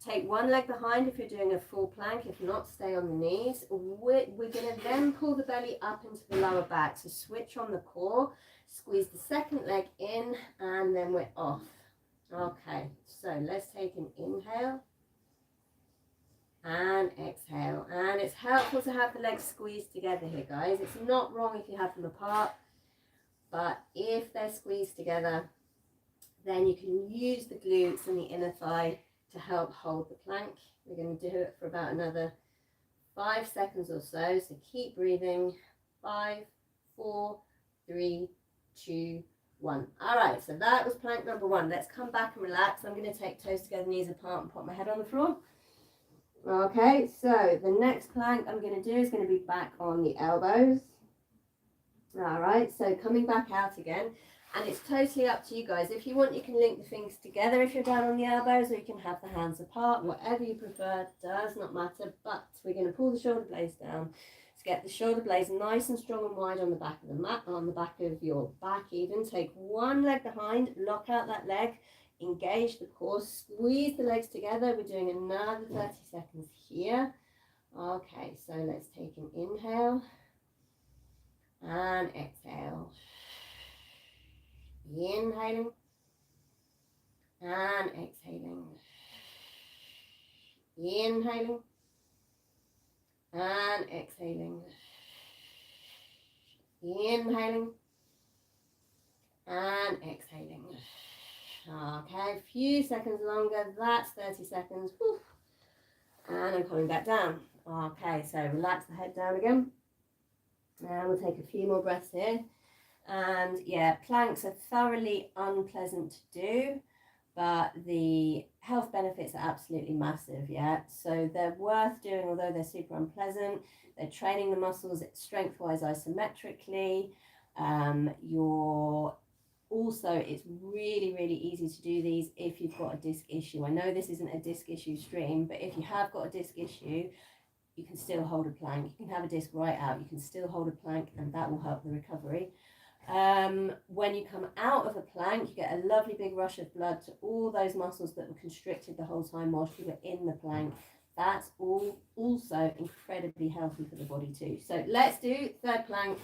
Take one leg behind if you're doing a full plank. If not, stay on the knees. We're going to then pull the belly up into the lower back. So switch on the core, squeeze the second leg in, and then we're off. Okay, so let's take an inhale and exhale. And it's helpful to have the legs squeezed together here, guys. It's not wrong if you have them apart, but if they're squeezed together, then you can use the glutes and the inner thigh to help hold the plank. We're going to do it for about another 5 seconds or so. So keep breathing. 5, 4, 3, 2, 1. All right, so that was plank number 1. Let's come back and relax. I'm going to take toes together, knees apart, and put my head on the floor. Okay, so the next plank I'm going to do is going to be back on the elbows. All right, so coming back out again. And it's totally up to you guys. If you want, you can link the fingers together if you're down on the elbows, or you can have the hands apart. Whatever you prefer, does not matter. But we're going to pull the shoulder blades down to get the shoulder blades nice and strong and wide on the back of the mat, on the back of your back even. Take one leg behind, lock out that leg, engage the core, squeeze the legs together. We're doing another 30 seconds here. Okay, so let's take an inhale and exhale. Inhaling and exhaling. Inhaling and exhaling. Inhaling and exhaling. Okay, a few seconds longer. That's 30 seconds. Whew. And I'm coming back down. Okay, so relax the head down again. And we'll take a few more breaths here. And yeah, planks are thoroughly unpleasant to do, but the health benefits are absolutely massive, yeah? So they're worth doing, although they're super unpleasant. They're training the muscles strength-wise isometrically. You're Also, it's really, really easy to do these if you've got a disc issue. I know this isn't a disc issue stream, but if you have got a disc issue, you can still hold a plank. You can have a disc right out, you can still hold a plank, and that will help the recovery. When you come out of a plank, you get a lovely big rush of blood to all those muscles that were constricted the whole time whilst you were in the plank. That's all also incredibly healthy for the body too. So let's do third plank.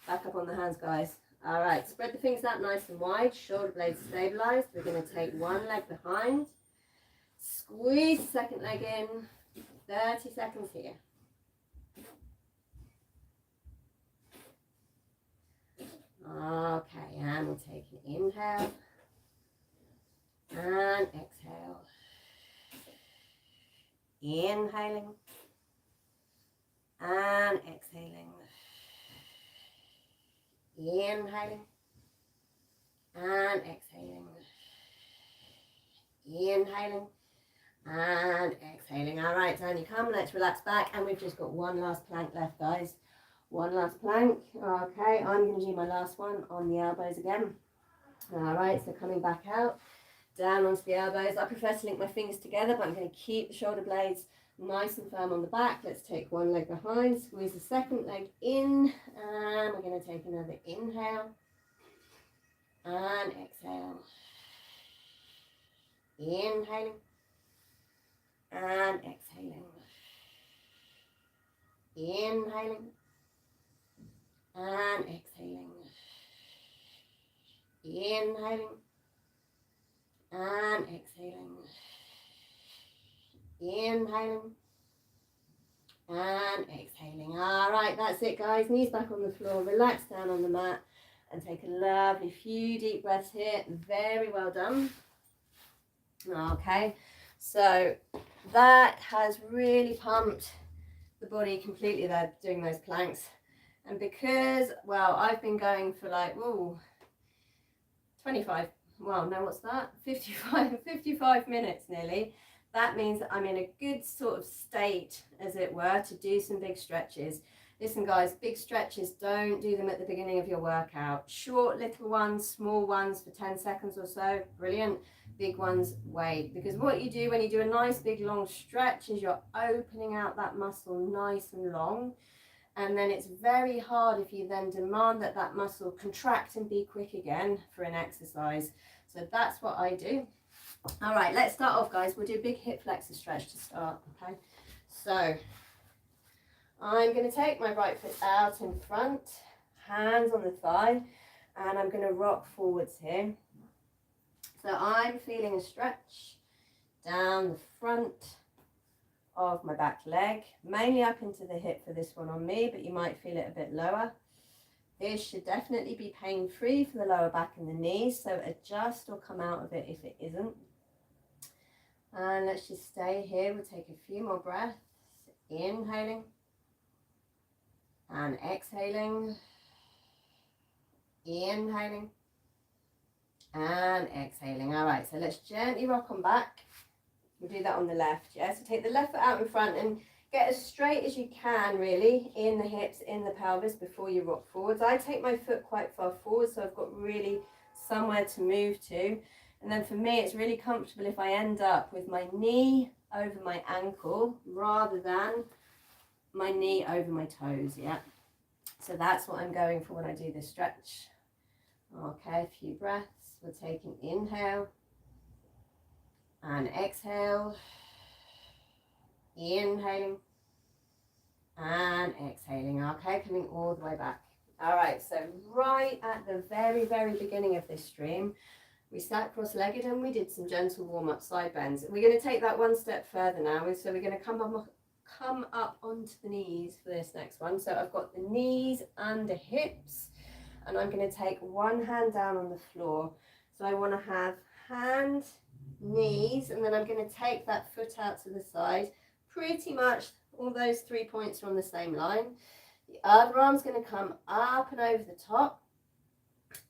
Back up on the hands, guys. All right, spread the fingers out nice and wide, shoulder blades stabilized. We're going to take one leg behind, squeeze the second leg in, 30 seconds here. Okay, and we'll take an inhale and exhale. Inhaling and exhaling. Inhaling and exhaling. Inhaling and exhaling. All right, down you come. Let's relax back, and we've just got one last plank left, guys. One last plank. Okay, I'm going to do my last one on the elbows again. All right, so coming back out, down onto the elbows. I prefer to link my fingers together, but I'm going to keep the shoulder blades nice and firm on the back. Let's take one leg behind, squeeze the second leg in, and we're going to take another inhale and exhale. Inhaling and exhaling. Inhaling and exhaling. Inhaling and exhaling. Inhaling and exhaling. All right, that's it, guys. Knees back on the floor, relax down on the mat, and take a lovely few deep breaths here. Very well done. Okay, so that has really pumped the body completely there, doing those planks. And because, well, I've been going for like, 25, well, no, what's that? 55 minutes nearly. That means that I'm in a good sort of state, as it were, to do some big stretches. Listen, guys, big stretches, don't do them at the beginning of your workout. Short little ones, small ones for 10 seconds or so, brilliant. Big ones, wait. Because what you do when you do a nice big long stretch is you're opening out that muscle nice and long. And then it's very hard if you then demand that that muscle contract and be quick again for an exercise. So that's what I do. All right, let's start off, guys. We'll do a big hip flexor stretch to start, okay? So I'm going to take my right foot out in front, hands on the thigh, and I'm going to rock forwards here. So I'm feeling a stretch down the front of my back leg, mainly up into the hip for this one on me, but you might feel it a bit lower. This should definitely be pain-free for the lower back and the knees, so adjust or come out of it if it isn't. And let's just stay here. We'll take a few more breaths. Inhaling and exhaling. Inhaling and exhaling. All right, so let's gently rock on back. We'll do that on the left, yeah? So take the left foot out in front and get as straight as you can, really, in the hips, in the pelvis before you rock forwards. I take my foot quite far forward, so I've got really somewhere to move to. And then for me, it's really comfortable if I end up with my knee over my ankle rather than my knee over my toes, yeah? So that's what I'm going for when I do this stretch. Okay, a few breaths. We'll take an inhale and exhale. Inhaling and exhaling. Okay, coming all the way back. All right, so right at the very, very beginning of this stream, we sat cross-legged and we did some gentle warm-up side bends. We're going to take that one step further now. So we're going to come up onto the knees for this next one. So I've got the knees under hips, and I'm going to take one hand down on the floor. So I want to have hand, knees, and then I'm going to take that foot out to the side. Pretty much all those 3 points are on the same line. The other arm's going to come up and over the top,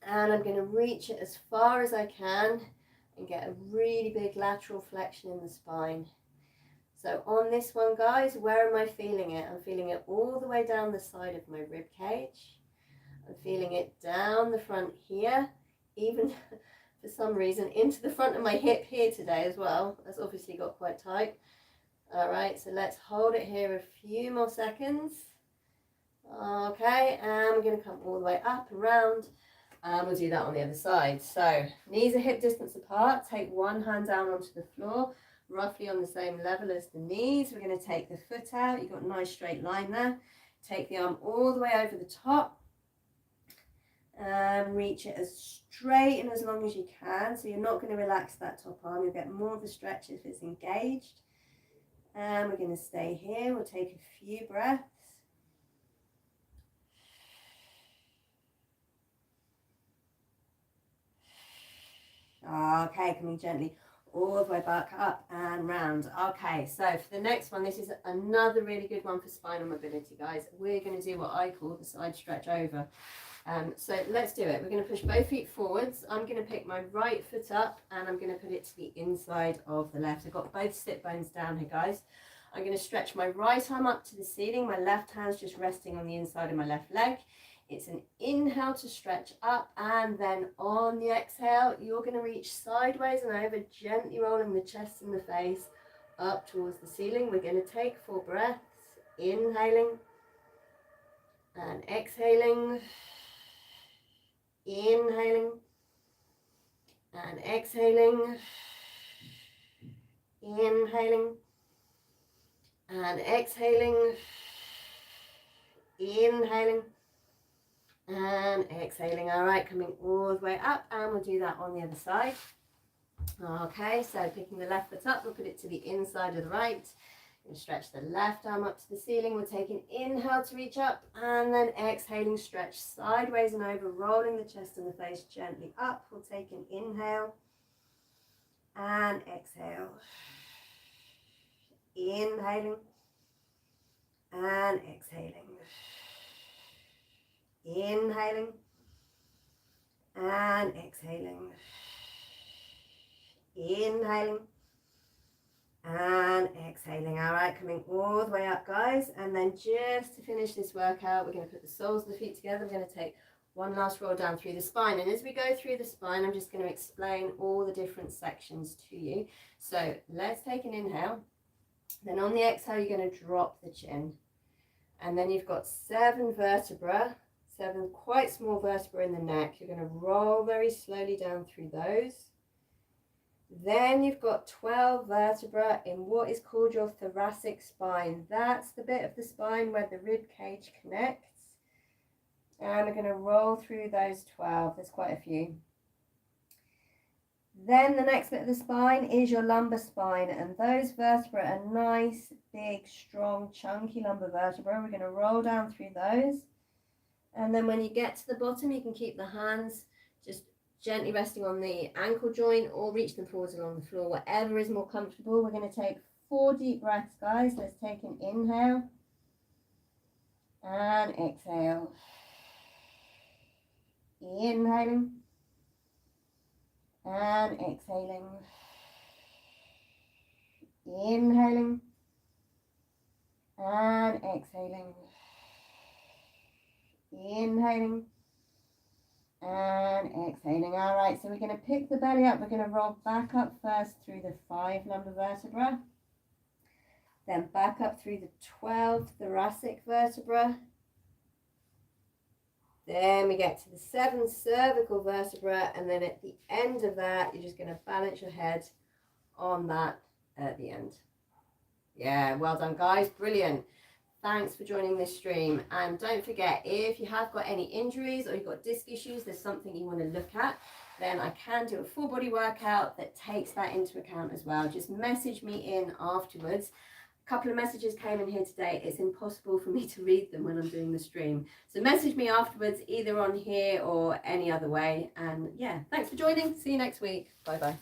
and I'm going to reach it as far as I can and get a really big lateral flexion in the spine. So on this one, guys, where am I feeling it? I'm feeling it all the way down the side of my rib cage. I'm feeling it down the front here, even for some reason into the front of my hip here today as well. That's obviously got quite tight. All right, so let's hold it here a few more seconds. Okay, and we're going to come all the way up and round, and we'll do that on the other side. So knees are hip distance apart. Take one hand down onto the floor, roughly on the same level as the knees. We're going to take the foot out. You've got a nice straight line there. Take the arm all the way over the top and reach it as straight and as long as you can. So you're not going to relax that top arm. You'll get more of a stretch if it's engaged. And we're going to stay here. We'll take a few breaths. Okay, coming gently all the way back up and round. Okay, so for the next one, this is another really good one for spinal mobility, guys. We're going to do what I call the side stretch over. So let's do it. We're going to push both feet forwards. I'm going to pick my right foot up and I'm going to put it to the inside of the left. I've got both sit bones down here, guys. I'm going to stretch my right arm up to the ceiling. My left hand's just resting on the inside of my left leg. It's an inhale to stretch up, and then on the exhale, you're going to reach sideways and over, gently rolling the chest and the face up towards the ceiling. We're going to take 4 breaths, inhaling and exhaling, inhaling and exhaling, inhaling and exhaling, inhaling and exhaling. All right, coming all the way up, and we'll do that on the other side. Okay, so picking the left foot up, we'll put it to the inside of the right. We'll stretch the left arm up to the ceiling. We'll take an inhale to reach up, and then exhaling, stretch sideways and over, rolling the chest and the face gently up. We'll take an inhale and exhale. Inhaling and exhaling. Inhaling and exhaling. Inhaling and exhaling. All right, coming all the way up, guys. And then just to finish this workout, we're going to put the soles of the feet together. We're going to take one last roll down through the spine. And as we go through the spine, I'm just going to explain all the different sections to you. So let's take an inhale. Then on the exhale, you're going to drop the chin. And then you've got 7 vertebrae. 7 quite small vertebrae in the neck. You're going to roll very slowly down through those. Then you've got 12 vertebrae in what is called your thoracic spine. That's the bit of the spine where the rib cage connects. And we're going to roll through those 12. There's quite a few. Then the next bit of the spine is your lumbar spine, and those vertebrae are nice, big, strong, chunky lumbar vertebrae. We're going to roll down through those. And then when you get to the bottom, you can keep the hands just gently resting on the ankle joint or reach them forwards along the floor, whatever is more comfortable. We're going to take 4 deep breaths, guys. Let's take an inhale and exhale. Inhaling and exhaling. Inhaling and exhaling. Inhaling and exhaling. All right, so we're going to pick the belly up. We're going to roll back up first through the 5 lumbar vertebrae, then back up through the 12 thoracic vertebrae. Then we get to the 7 cervical vertebrae, and then at the end of that, you're just going to balance your head on that at the end. Yeah, well done, guys. Brilliant. Thanks for joining this stream. And don't forget, if you have got any injuries or you've got disc issues, there's something you want to look at, then I can do a full body workout that takes that into account as well. Just message me in afterwards. A couple of messages came in here today. It's impossible for me to read them when I'm doing the stream. So message me afterwards, either on here or any other way. And yeah, thanks for joining. See you next week. Bye-bye.